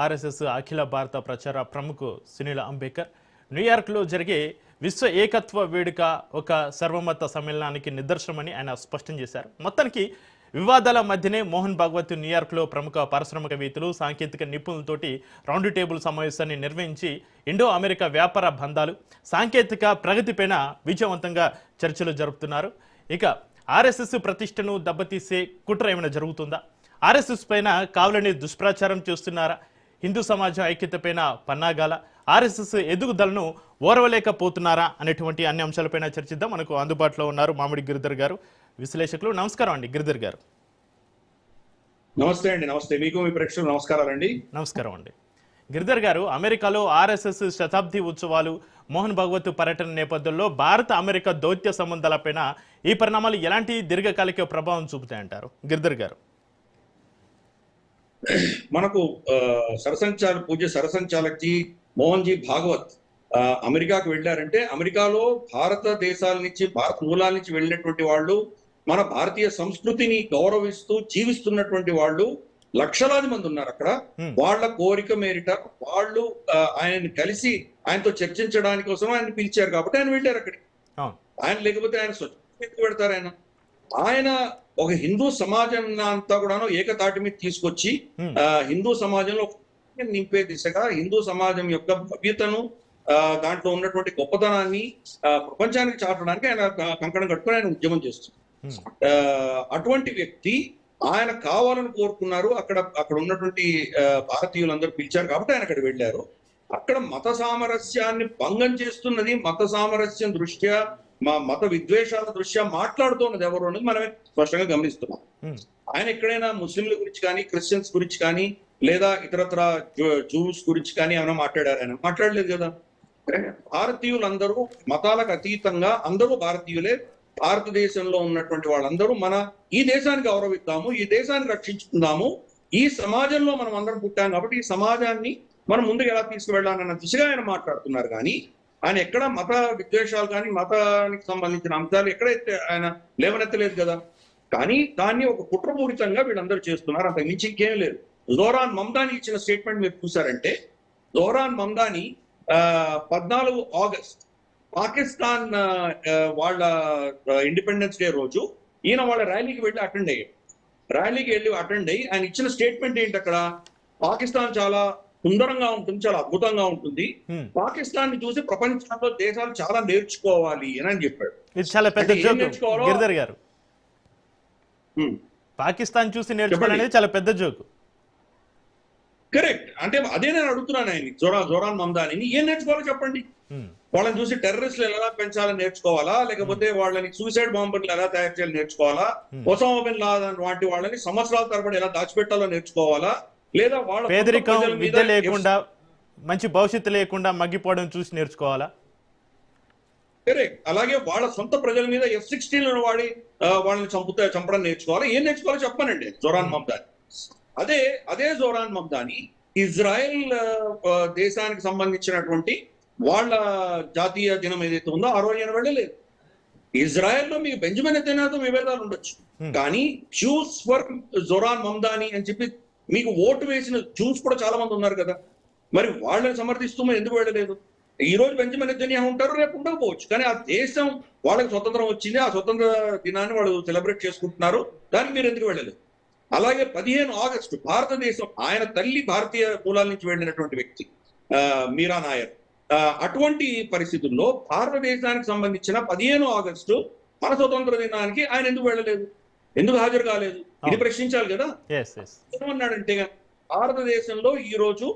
RSS అఖిల భారత ప్రచార ప్రముఖ సునీల్ అంబేద్కర్ న్యూయార్క్లో జరిగే విశ్వ ఏకత్వ వేడుక ఒక సర్వమత సమ్మేళనానికి నిదర్శనమని ఆయన స్పష్టం చేశారు. మొత్తానికి వివాదాల మధ్యనే మోహన్ భాగవత్ న్యూయార్క్లో ప్రముఖ పారిశ్రామికవేత్తలు, సాంకేతిక నిపుణులతోటి రౌండ్ టేబుల్ సమావేశాన్ని నిర్వహించి ఇండో అమెరికా వ్యాపార బంధాలు, సాంకేతిక ప్రగతిపైన విజయవంతంగా చర్చలు జరుపుతున్నారు. ఇక ఆర్ఎస్ఎస్ ప్రతిష్టను దెబ్బతీసే కుట్ర ఏమైనా జరుగుతుందా? ఆర్ఎస్ఎస్ పైన కావాలని దుష్ప్రచారం చేస్తున్నారా? హిందూ సమాజం ఐక్యతపైన పన్నాగాల, ఆర్ఎస్ఎస్ ఎదుగుదలను ఓర్వలేకపోతున్నారా అనేటువంటి అన్ని అంశాలపైన చర్చిద్దాం. మనకు అందుబాటులో ఉన్నారు మామిడి గిరిధర్ గారు, విశ్లేషకులు. నమస్కారం అండి గిరిధర్ గారు. నమస్తే అండి. నమస్తే మీకు, మీ ప్రేక్షకులు నమస్కారాలండి. నమస్కారం అండి. గిరిధర్ గారు, అమెరికాలో ఆర్ఎస్ఎస్ శతాబ్ది ఉత్సవాలు, మోహన్ భాగవత్ పర్యటన నేపథ్యంలో భారత అమెరికా దౌత్య సంబంధాలపైన ఈ పరిణామాలు ఎలాంటి దీర్ఘకాలిక ప్రభావం చూపుతాయంటారు గిరిధర్ గారు? మనకు పూజ్య సరసంచాలక్ జీ మోహన్ జీ భాగవత్ అమెరికాకు వెళ్ళారంటే, అమెరికాలో భారతదేశాల నుంచి, భారత మూలాల నుంచి వెళ్ళినటువంటి వాళ్ళు, మన భారతీయ సంస్కృతిని గౌరవిస్తూ జీవిస్తున్నటువంటి వాళ్ళు లక్షలాది మంది ఉన్నారు అక్కడ. వాళ్ళ కోరిక మేరిట వాళ్ళు ఆయన్ని కలిసి ఆయనతో చర్చించడానికి కోసం ఆయన పిలిచారు కాబట్టి ఆయన వెళ్ళారు అక్కడికి. ఆయన లేకపోతే ఆయన స్వచ్ఛంగా పెడతారు. ఆయన ఒక హిందూ సమాజం అంతా కూడాను ఏకతాటి మీద తీసుకొచ్చి హిందూ సమాజంలో నింపే దిశగా, హిందూ సమాజం యొక్క భవ్యతను, దాంట్లో ఉన్నటువంటి గొప్పతనాన్ని ప్రపంచానికి చాటడానికి ఆయన కంకణం కట్టుకుని ఆయన ఉద్యమం చేస్తున్నారు. అటువంటి వ్యక్తి ఆయన కావాలని కోరుకున్నారు. అక్కడ ఉన్నటువంటి భారతీయులందరూ పిలిచారు కాబట్టి ఆయన అక్కడ వెళ్ళారు. అక్కడ మత సామరస్యాన్ని భంగం చేస్తున్నది, మత సామరస్యం దృష్ట్యా, మత విద్వేషాల దృష్ట్యా మాట్లాడుతున్నది ఎవరు అనేది మనం స్పష్టంగా గమనిస్తున్నాం. ఆయన ఎక్కడైనా ముస్లింల గురించి కానీ, క్రిస్టియన్స్ గురించి కానీ, లేదా ఇతరత్ర జూస్ గురించి కానీ ఏమైనా మాట్లాడారు? ఆయన మాట్లాడలేదు కదా. భారతీయులందరూ మతాలకు అతీతంగా అందరూ భారతీయులే. భారతదేశంలో ఉన్నటువంటి వాళ్ళందరూ ఈ దేశాన్ని గౌరవిద్దాము, ఈ దేశాన్ని రక్షించుకుందాము, ఈ సమాజంలో మనం అందరం పుట్టాం కాబట్టి ఈ సమాజాన్ని మనం ముందుకు ఎలా తీసుకువెళ్ళాలన్న దిశగా ఆయన మాట్లాడుతున్నారు. కానీ ఆయన ఎక్కడ మత విద్వేషాలు కానీ, మతానికి సంబంధించిన అంశాలు ఎక్కడైతే ఆయన లేవనెత్తలేదు కదా. కానీ దాన్ని ఒక కుట్రపూరితంగా వీళ్ళందరూ చేస్తున్నారు, అంతకు మించి ఇంకేం లేదు. జోరాన్ మమ్దాని ఇచ్చిన స్టేట్మెంట్ మీరు చూసారంటే, జోరాన్ మమ్దాని 14 ఆగస్ట్ పాకిస్తాన్ వాళ్ళ ఇండిపెండెన్స్ డే రోజు ఈయన వాళ్ళ ర్యాలీకి వెళ్ళి అటెండ్ అయ్యి ఆయన ఇచ్చిన స్టేట్మెంట్ ఏంటి? అక్కడ పాకిస్తాన్ చాలా సుందరంగా ఉంటుంది, చాలా అద్భుతంగా ఉంటుంది, పాకిస్తాన్ ని చూసి ప్రపంచంలో దేశాలు చాలా నేర్చుకోవాలి అని చెప్పాడు. ఇది చాలా పెద్ద జోక్ గిరిధర్ గారు. పాకిస్తాన్ చూసి నేర్చుకోవాలనేది చాలా పెద్ద జోక్. కరెక్ట్. అంటే అదే నేను అడుగుతున్నాను ఆయన, జోరాన్ మమ్దాని ఏం నేర్చుకోవాలో చెప్పండి. వాళ్ళని చూసి టెర్రరిస్టులు ఎలా పెంచాలని నేర్చుకోవాలా, లేకపోతే వాళ్ళని సూసైడ్ బాంబర్లు ఎలా తయారు చేయాలి నేర్చుకోవాలా, ఒసామా బిన్ లాదెన్ వంటి వాళ్ళని సంవత్సరాల తరబడి ఎలా దాచిపెట్టాలో నేర్చుకోవాలా, లేదా వాళ్ళ పేదరికం, విద్య లేకుండా, మంచి భవిష్యత్తు లేకుండా మగ్గిపోవడం చూసి నేర్చుకోవాలా? కరెక్ట్. అలాగే వాళ్ళ సొంత ప్రజల మీద F-16 వాడి వాళ్ళని చంపడం నేర్చుకోవాలా. ఏం నేర్చుకోవాలో చెప్పానండి జోరాన్ మమ్దాని. అదే జోరాన్ మమ్దాని ఇజ్రాయెల్ దేశానికి సంబంధించినటువంటి వాళ్ళ జాతీయ దినం ఏదైతే ఉందో ఆ రోజు ఆయన వెళ్ళలేదు. ఇజ్రాయెల్లో మీకు బెంజమిన్ నెతన్యాహుతో విభేదాలు ఉండొచ్చు, కానీ జ్యూస్ ఫర్ జోరాన్ మమ్దాని అని చెప్పి మీకు ఓటు వేసిన జ్యూస్ కూడా చాలా మంది ఉన్నారు కదా. మరి వాళ్ళని సమర్థిస్తూ ఎందుకు వెళ్ళలేదు? ఈ రోజు బెంజమిన్ నెతన్యాహు ఉంటారు, రేపు ఉండకపోవచ్చు, కానీ ఆ దేశం వాళ్ళకి స్వతంత్రం వచ్చింది, ఆ స్వతంత్ర దినాన్ని వాళ్ళు సెలబ్రేట్ చేసుకుంటున్నారు, దానికి మీరు ఎందుకు వెళ్ళలేదు? అలాగే 15 ఆగస్టు భారతదేశం, ఆయన తల్లి భారతీయ మూలాల నుంచి వెళ్ళినటువంటి వ్యక్తి మీరా నాయర్. అటువంటి పరిస్థితుల్లో భారతదేశానికి సంబంధించిన 15 ఆగస్టు మన స్వతంత్ర దినానికి ఆయన ఎందుకు వెళ్ళలేదు, ఎందుకు హాజరు కాలేదు? ఇది ప్రశ్నించాలి కదా. ఏమన్నాడంటే, భారతదేశంలో ఈ రోజు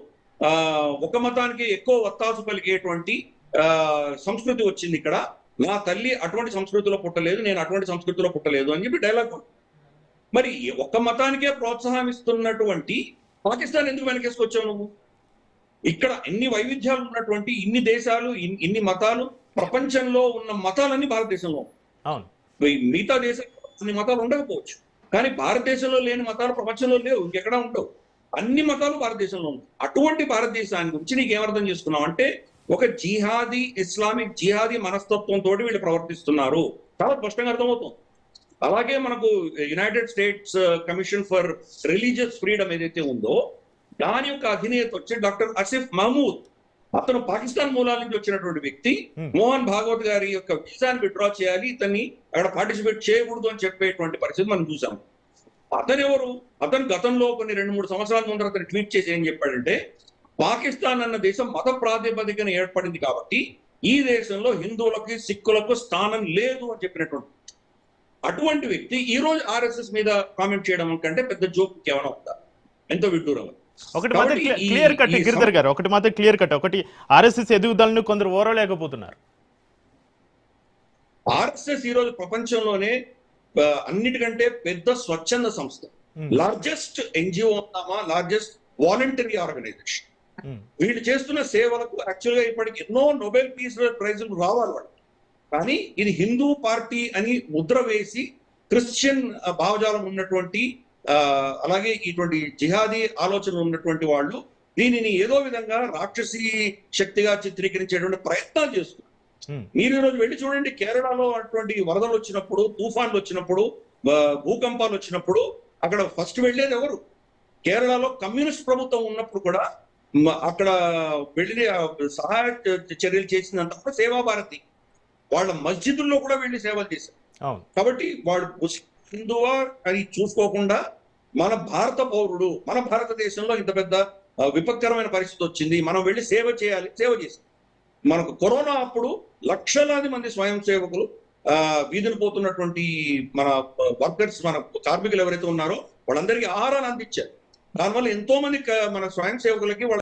ఒక మతానికి ఎక్కువ వత్తాసు పలికేటువంటి సంస్కృతి వచ్చింది ఇక్కడ, నా తల్లి అటువంటి సంస్కృతిలో పుట్టలేదు, నేను అటువంటి సంస్కృతిలో పుట్టలేదు అని చెప్పి డైలాగ్. మరి ఒక్క మతానికే ప్రోత్సాహం ఇస్తున్నటువంటి పాకిస్తాన్ ఎందుకు వెనకేసుకొచ్చావు నువ్వు? ఇక్కడ ఎన్ని వైవిధ్యాలు ఉన్నటువంటి, ఇన్ని దేశాలు, ఇన్ని మతాలు, ప్రపంచంలో ఉన్న మతాలన్నీ భారతదేశంలో. మిగతా దేశాల్లో అన్ని మతాలు ఉండకపోవచ్చు, కానీ భారతదేశంలో లేని మతాలు ప్రపంచంలో లేవు, ఇంకెక్కడా ఉండవు. అన్ని మతాలు భారతదేశంలో ఉన్నాయి. అటువంటి భారతదేశాన్ని గురించి నీకేమర్థం చేసుకున్నావు అంటే, ఒక ఇస్లామిక్ జిహాదీ మనస్తత్వంతో వీళ్ళు ప్రవర్తిస్తున్నారు, చాలా స్పష్టంగా అర్థమవుతుంది. అలాగే మనకు United states commission for religious freedom ఏదైతే ఉందో, దాని యొక్క అధినేత వచ్చి డాక్టర్ అసిఫ్ మహమూద్. అతను పాకిస్తాన్ మూలాల నుంచి వచ్చినటువంటి వ్యక్తి. మోహన్ భాగవత్ గారి యొక్క వీసాని విత్డ్రా చేయాలి, ఇతన్ని అక్కడ పార్టిసిపేట్ చేయకూడదు అని చెప్పేటువంటి పరిస్థితి మనం చూసాం. అతను ఎవరు? అతను గతంలో కొన్ని 2-3 సంవత్సరాల ముందర అతను ట్వీట్ చేసి ఏం చెప్పాడంటే, పాకిస్తాన్ అన్న దేశం మత ప్రాతిపదికన ఏర్పడింది కాబట్టి ఈ దేశంలో హిందువులకి సిక్కులకు స్థానం లేదు అని చెప్పినటువంటి అటువంటి వ్యక్తి ఈ రోజు ఆర్ఎస్ఎస్ మీద కామెంట్ చేయడం కంటే పెద్ద జోక్ కేవలం ఉందా? ఎంతో విడ్డూరం. ఒకటి మాత్రం క్లియర్ కట్ గిరిధర్ గారు, ఒకటి మాత్రం క్లియర్ కట్, ఒకటి ఆర్ఎస్ఎస్ ఎదుగుదలను కొందరు ఓరలేకపోతున్నారు. ఆర్ఎస్ఎస్ ఈ రోజు ప్రపంచంలోనే అన్నిటికంటే పెద్ద స్వచ్ఛంద సంస్థ, లార్జెస్ట్ ఎన్జిఓ ఉన్నామా, లార్జెస్ట్ వాలంటరీ ఆర్గనైజేషన్. వీళ్ళు చేస్తున్న సేవలకు యాక్చువల్ గా ఇప్పటికి ఎన్నో నోబెల్ పీస్ ప్రైజులు రావాలి వాళ్ళకి. కానీ ఇది హిందూ పార్టీ అని ముద్ర వేసి క్రిస్టియన్ భావజాలం ఉన్నటువంటి అలాగే ఇటువంటి జిహాదీ ఆలోచన ఉన్నటువంటి వాళ్ళు దీనిని ఏదో విధంగా రాక్షసీ శక్తిగా చిత్రీకరించేటువంటి ప్రయత్నాలు చేస్తున్నారు. మీరు ఈరోజు వెళ్ళి చూడండి, కేరళలో అటువంటి వరదలు వచ్చినప్పుడు, తుఫాన్లు వచ్చినప్పుడు, భూకంపాలు వచ్చినప్పుడు అక్కడ ఫస్ట్ వెళ్ళేది ఎవరు? కేరళలో కమ్యూనిస్ట్ ప్రభుత్వం ఉన్నప్పుడు కూడా అక్కడ వెళ్ళి సహాయ చర్యలు చేసినంత కూడా సేవాభారతి వాళ్ళ మస్జిదుల్లో కూడా వెళ్ళి సేవలు చేశారు. కాబట్టి వాడు హిందువా అని చూసుకోకుండా మన భారత పౌరుడు, మన భారతదేశంలో ఇంత పెద్ద విపత్కరమైన పరిస్థితి వచ్చింది, మనం వెళ్ళి సేవ చేయాలి, సేవ చేశాం. మనకు కరోనా అప్పుడు లక్షలాది మంది స్వయం సేవకులు వీధులు పోతున్నటువంటి మన వర్కర్స్, మన కార్మికులు ఎవరైతే ఉన్నారో వాళ్ళందరికీ ఆహారాన్ని అందించారు. దానివల్ల ఎంతో మంది మన స్వయం సేవకులకి